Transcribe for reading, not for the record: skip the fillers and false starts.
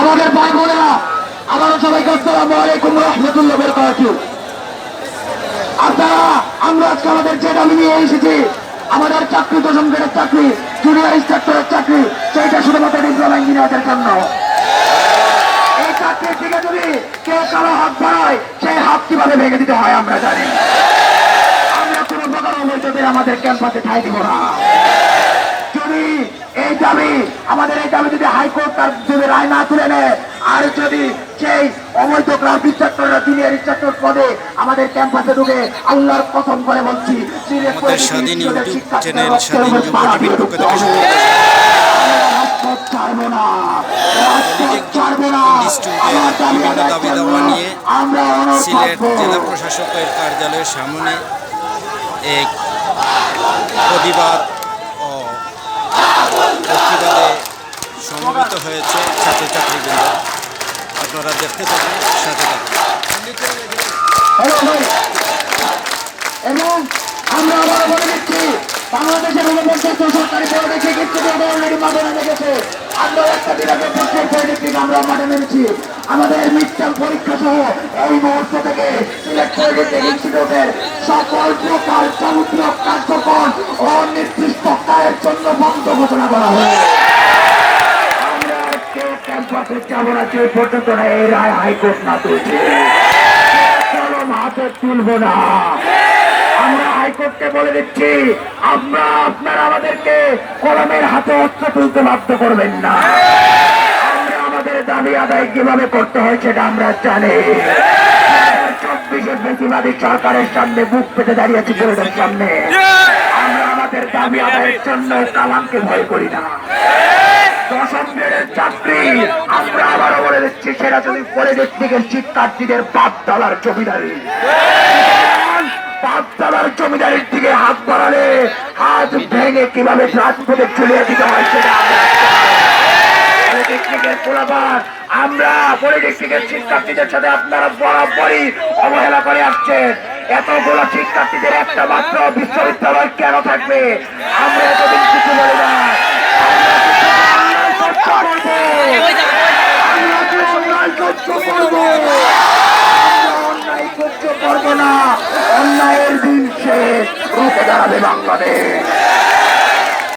আমাদের ভাই বোনেরা, আবারও সবাইকে আসসালামু আলাইকুম ওয়া রাহমাতুল্লাহি ওয়া বারাকাতুহু। আপনারা আমরা আজকে আমাদের যে দাবি নিয়ে এসেছি, আমাদের চাকরি, 10ম গ্রেডের চাকরি, জুনিয়র ইন্সট্রাক্টরের চাকরি, সেইটা শুধুমাত্র ডিপ্লোমা ইঞ্জিনিয়ারদের জন্য। এই চাকরির দিকে যদি কেউ কারো হাত বাড়ায়, সেই হাত কিভাবে ভেঙে দিতে হয় আমরা জানি। আমরা কোনো প্রকার অবৈধদের আমাদের ক্যাম্পাসে ঠাঁই দিব না। যদি এই দাবি, আমাদের এই দাবি যদি হাইকোর্ট তার যদি রায় না তুলে নেয়, আর যদি সেই অবৈধ ক্লাস ইন্সট্রাক্টররা জুনিয়র ইন্সট্রাক্টর পদে আমাদের ক্যাম্পাসে ঢুকে, আল্লাহর কসম করে বলছি, আমাদের স্বাধীন ইউটিউব চ্যানেল স্বাধীন যুব টিভির পক্ষ থেকে বিভিন্ন দাবি দাওয়া নিয়ে সিলেট জেলা প্রশাসকের কার্যালয়ের সামনে এক প্রতিবাদ ও প্রতিবাদে সমবেত হয়েছে ছাত্রছাত্রীবৃন্দ। আপনারা দেখতে থাকুন, সাথে থাকুন। এবং আমরা আবার বলে দিচ্ছি, বাংলাদেশের ঊনপঞ্চাশ সরকারি পরিবেশে কিন্তু অলরেডি মাঠে নেমে গেছে। আমরা একটা বিরাটের প্রশ্নের পরিপ্রেক্ষিতে আমরা মাঠে নেমেছি। আমাদের মিডটার্ম পরীক্ষা সহ এই মুহূর্ত থেকে সিলেট পলিটেকনিক ইনস্টিটিউটের সকল প্রকার যাবতীয় কার্যক্রম অনির্দিষ্টকালের জন্য বন্ধ ঘোষণা করা হয়েছে। আমরা কেউ ক্যাম্পাসে যাবো না যে পর্যন্ত না এই রায় হাইকোর্ট না তুলছে, কলম হাতে তুলব না। আমরা হাইকোর্টকে বলে দিচ্ছি, আপনারা আমাদেরকে কলমের হাতে অস্ত্র তুলতে বাধ্য করবেন না। আমরা আমাদের দাবি আদায় কিভাবে করতে হয় সেটা আমরা জানি। 24 বেশিবাদী সরকারের সামনে বুক পেতে দাঁড়িয়েছি ছেলেদের সামনে। আমরা আমাদের দাবি আদায়ের জন্য কালামকে ভয় করি না। 10ম গ্রেডের চাকরি আমরা আবারও বলে দিচ্ছি, সেটা যদি পলিটেকনিকের শিক্ষার্থীদের $5 জমিদারি, $5 জমিদারির দিকে হাত বাড়ালে হাত ভেঙে কিভাবে রাজপথে চলিয়ে দিতে হয় সেটা আমরা পলিটেকনিকের পোলাপান। আমরা পলিটেকনিকের শিক্ষার্থীদের সাথে আপনারা বরাবরই অবহেলা করে আসছেন। এতগুলো শিক্ষার্থীদের একটা মাত্র বিশ্ববিদ্যালয় কেন থাকবে? আমরা এতদিন কিছু বলি না। অন্যায়ের দিন শেষ, রুখে দাঁড়াবে বাংলাদেশ।